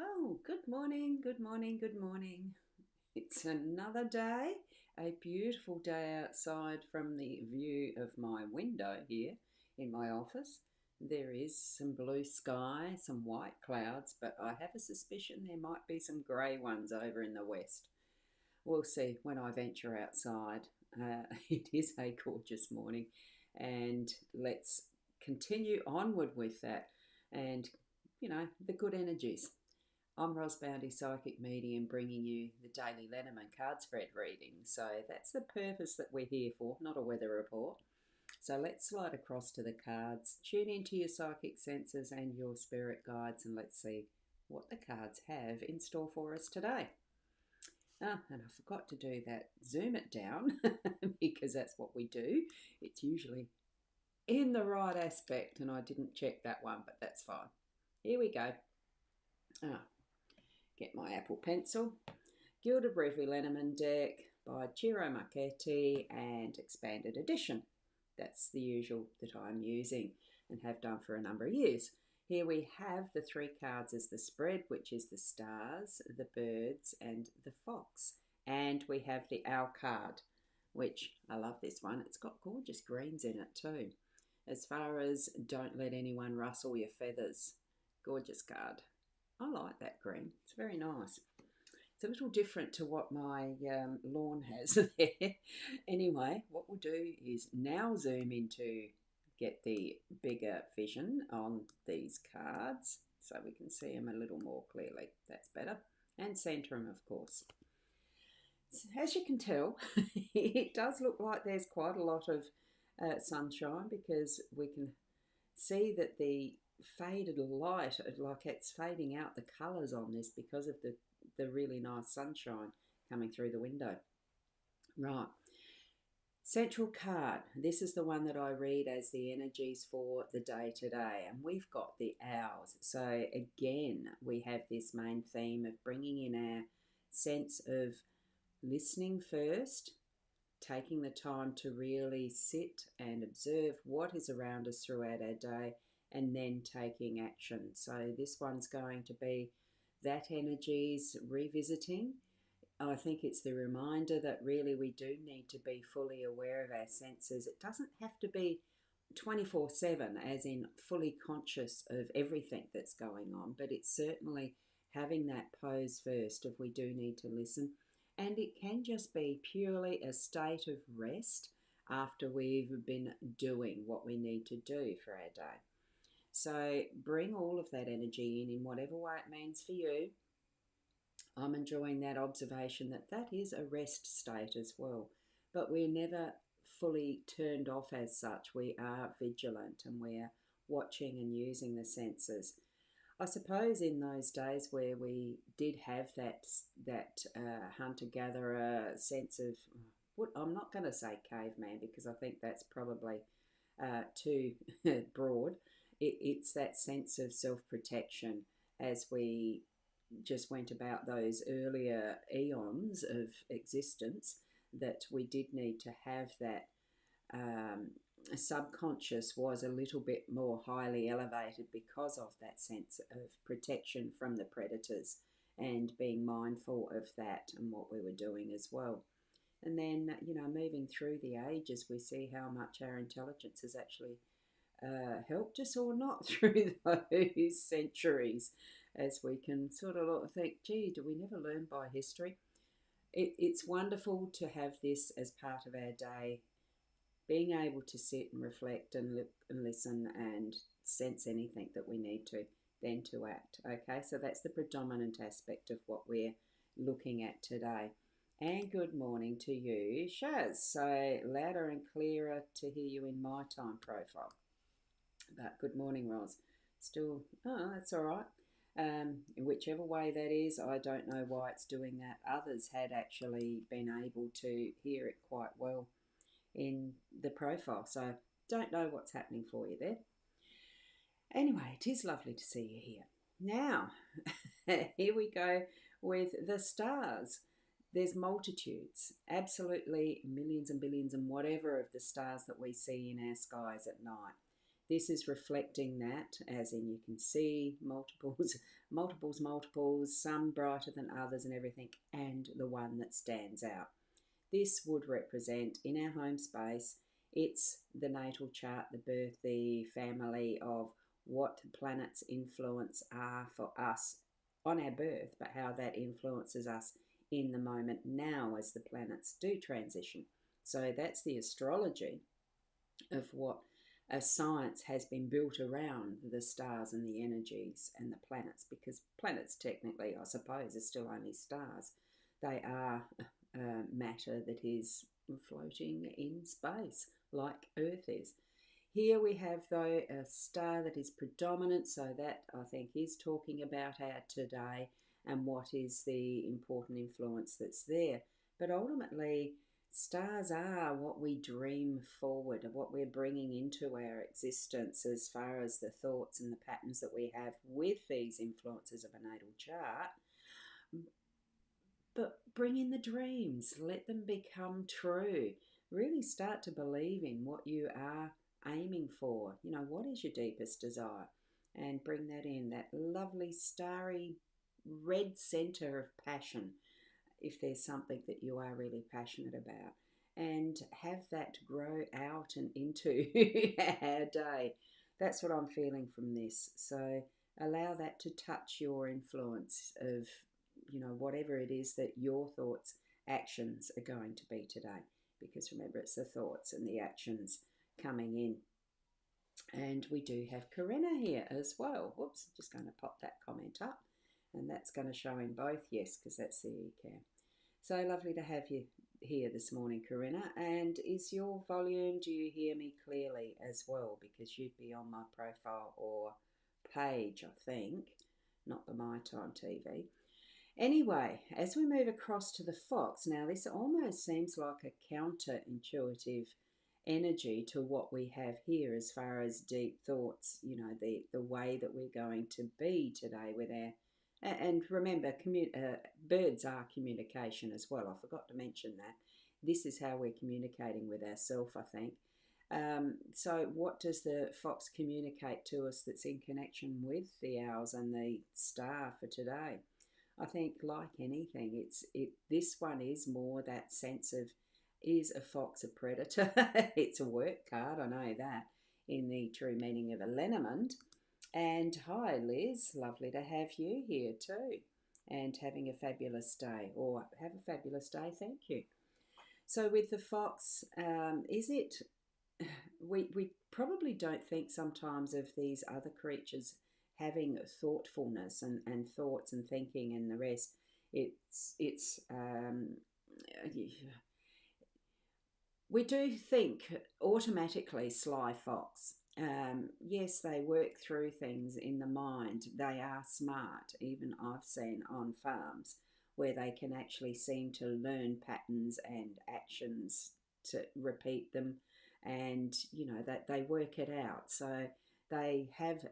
Oh, good morning, good morning, good morning. It's another day, a beautiful day outside from the view of my window here in my office. There is some blue sky, some white clouds, but I have a suspicion there might be some grey ones over in the west. We'll see when I venture outside. It is a gorgeous morning, and let's continue onward with that and, the good energies. I'm Ros Bounty, Psychic Medium, bringing you the daily Lenormand card spread reading. So that's the purpose that we're here for, not a weather report. So let's slide across to the cards, tune into your psychic senses and your spirit guides, and let's see what the cards have in store for us today. And I forgot to do that, zoom it down, because that's what we do. It's usually in the right aspect, and I didn't check that one, but that's fine. Here we go. Get my Apple Pencil. Gilded Reverie Lenormand deck by Ciro Marchetti and expanded edition. That's the usual that I'm using and have done for a number of years. Here we have the three cards as the spread, which is the stars, the birds, and the fox. And we have the owl card, which I love this one. It's got gorgeous greens in it too. As far as don't let anyone rustle your feathers. Gorgeous card. I like that green. It's very nice. It's a little different to what my lawn has there. Anyway, what we'll do is now zoom into get the bigger vision on these cards so we can see them a little more clearly. That's better. And centre them, of course. So as you can tell, it does look like there's quite a lot of sunshine because we can see that the faded light, like it's fading out the colours on this because of the really nice sunshine coming through the window. Right. Central card. This is the one that I read as the energies for the day today. And we've got the owls. So again, we have this main theme of bringing in our sense of listening first, taking the time to really sit and observe what is around us throughout our day, and then taking action. So this one's going to be that energies revisiting. I think it's the reminder that really we do need to be fully aware of our senses. It doesn't have to be 24/7, as in fully conscious of everything that's going on, but it's certainly having that pose first if we do need to listen. And it can just be purely a state of rest after we've been doing what we need to do for our day. So bring all of that energy in whatever way it means for you. I'm enjoying that observation that that is a rest state as well. But we're never fully turned off as such. We are vigilant and we're watching and using the senses. I suppose in those days where we did have that hunter-gatherer sense of, I'm not going to say caveman because I think that's probably too broad. It's that sense of self-protection as we just went about those earlier eons of existence, that we did need to have that subconscious was a little bit more highly elevated because of that sense of protection from the predators and being mindful of that and what we were doing as well. And then, moving through the ages, we see how much our intelligence has actually helped us or not through those centuries, as we can sort of think, gee, do we never learn by history? It's wonderful to have this as part of our day, being able to sit and reflect and look and listen and sense anything that we need to, then to act. Okay, so that's the predominant aspect of what we're looking at today. And good morning to you, Shaz. So louder and clearer to hear you in my time profile. But good morning, Roz. Still, that's all right. Whichever way that is, I don't know why it's doing that. Others had actually been able to hear it quite well in the profile. So don't know what's happening for you there. Anyway, it is lovely to see you here. Now, here we go with the stars. There's multitudes, absolutely millions and billions and whatever of the stars that we see in our skies at night. this is reflecting that, as in you can see multiples, multiples, some brighter than others and everything, and the one that stands out. This would represent in our home space, it's the natal chart, the birth, the family of what planets' influence are for us on our birth, but how that influences us in the moment now as the planets do transition. So that's the astrology of what a science has been built around the stars and the energies and the planets, because planets technically, I suppose, are still only stars. They are matter that is floating in space like Earth is. Here we have, though, a star that is predominant, so that I think is talking about our today and what is the important influence that's there. But ultimately, stars are what we dream forward, of what we're bringing into our existence as far as the thoughts and the patterns that we have with these influences of a natal chart. But bring in the dreams, let them become true. Really start to believe in what you are aiming for. You know, what is your deepest desire? And bring that in, that lovely starry red center of passion, if there's something that you are really passionate about, and have that grow out and into our day. That's what I'm feeling from this. So allow that to touch your influence of, you know, whatever it is that your thoughts, actions are going to be today. Because remember, it's the thoughts and the actions coming in. And we do have Corinna here as well. Whoops, just going to pop that comment up. And that's going to show in both, yes, because that's the ECAM. So lovely to have you here this morning, Corinna. And is your volume, do you hear me clearly as well? Because you'd be on my profile or page, I think, not the My Time TV. Anyway, as we move across to the fox, now this almost seems like a counterintuitive energy to what we have here as far as deep thoughts, you know, the way that we're going to be today with our, and remember, birds are communication as well. I forgot to mention that. This is how we're communicating with ourselves, I think. So what does the fox communicate to us that's in connection with the owls and the star for today? I think, like anything, this one is more that sense of, is a fox a predator? It's a work card, I know that, in the true meaning of a Lenormand. And hi, Liz, lovely to have you here too, and having a fabulous day, or have a fabulous day, thank you. So with the fox, is it, we probably don't think sometimes of these other creatures having thoughtfulness and thoughts and thinking and the rest. We do think automatically sly fox. Yes, they work through things in the mind. They are smart. Even I've seen on farms where they can actually seem to learn patterns and actions to repeat them, and you know that they work it out. So they have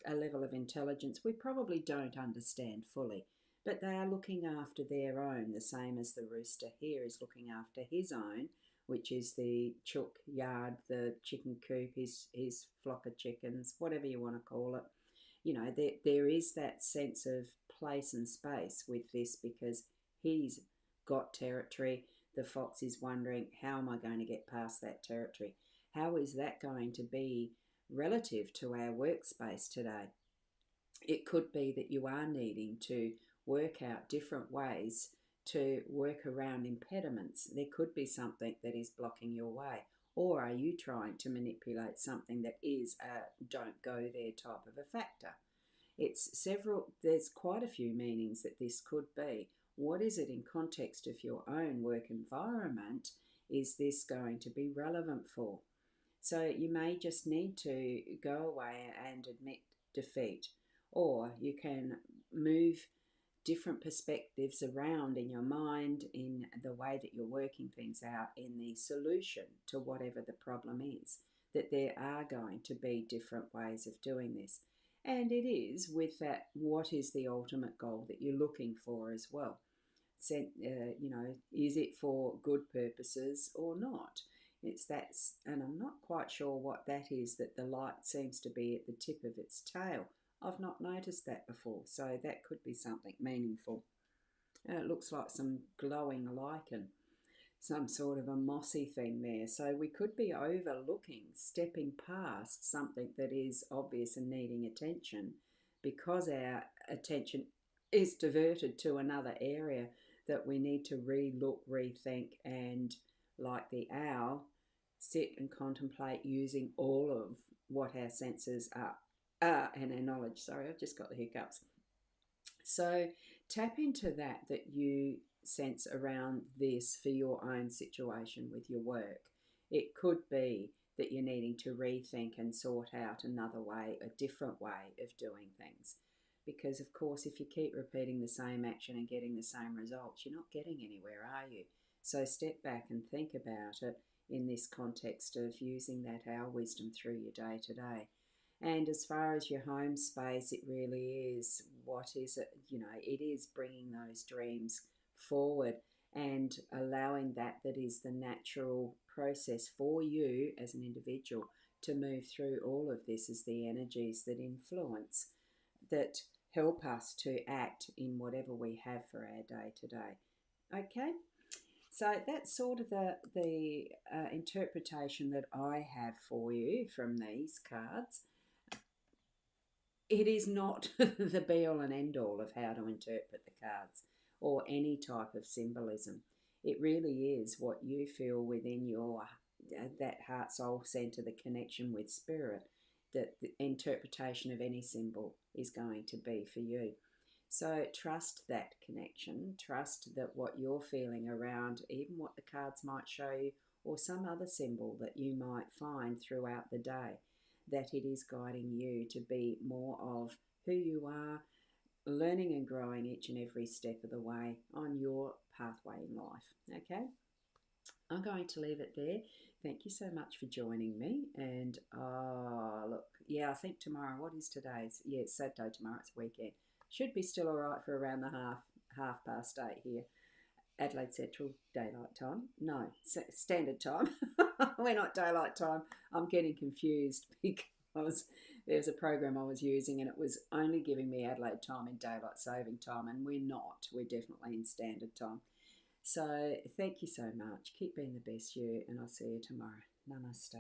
a level of intelligence we probably don't understand fully, but they are looking after their own, the same as the rooster here is looking after his own, which is the chook yard, the chicken coop, his flock of chickens, whatever you want to call it. You know, there is that sense of place and space with this, because he's got territory. The fox is wondering, how am I going to get past that territory? How is that going to be relative to our workspace today? It could be that you are needing to work out different ways to work around impediments. There could be something that is blocking your way. Or are you trying to manipulate something that is a don't go there type of a factor? There's quite a few meanings that this could be. What is it in context of your own work environment is this going to be relevant for? So you may just need to go away and admit defeat, or you can move different perspectives around in your mind, in the way that you're working things out, in the solution to whatever the problem is, that there are going to be different ways of doing this. And it is with that, what is the ultimate goal that you're looking for as well? You know, is it for good purposes or not? It's that, and I'm not quite sure what that is, that the light seems to be at the tip of its tail. I've not noticed that before, so that could be something meaningful. It looks like some glowing lichen, some sort of a mossy thing there. So we could be overlooking, stepping past something that is obvious and needing attention, because our attention is diverted to another area that we need to re-look, rethink, and, like the owl, sit and contemplate using all of what our senses are and our knowledge. Sorry, I've just got the hiccups. So tap into that you sense around this for your own situation with your work. It could be that you're needing to rethink and sort out another way, a different way of doing things. Because, of course, if you keep repeating the same action and getting the same results, you're not getting anywhere, are you? So step back and think about it in this context of using that our wisdom through your day to day. And as far as your home space, it really is, what is it? You know, it is bringing those dreams forward and allowing that is the natural process for you as an individual to move through all of this, as the energies that influence, that help us to act in whatever we have for our day to day. Okay? So that's sort of the interpretation that I have for you from these cards. It is not the be all and end all of how to interpret the cards or any type of symbolism. It really is what you feel within your that heart soul center, the connection with spirit, that the interpretation of any symbol is going to be for you. So trust that connection, trust that what you're feeling around, even what the cards might show you, or some other symbol that you might find throughout the day, that it is guiding you to be more of who you are, learning and growing each and every step of the way on your pathway in life. Okay? I'm going to leave it there. Thank you so much for joining me. And look, yeah, I think tomorrow, what is today's? Yeah, it's Saturday tomorrow, it's weekend. Should be still all right for around the half past 8 here. Adelaide Central Daylight Time. No, Standard Time. We're not Daylight Time. I'm getting confused because there's a program I was using and it was only giving me Adelaide Time in Daylight Saving Time, and we're not. We're definitely in Standard Time. So thank you so much. Keep being the best you, and I'll see you tomorrow. Namaste.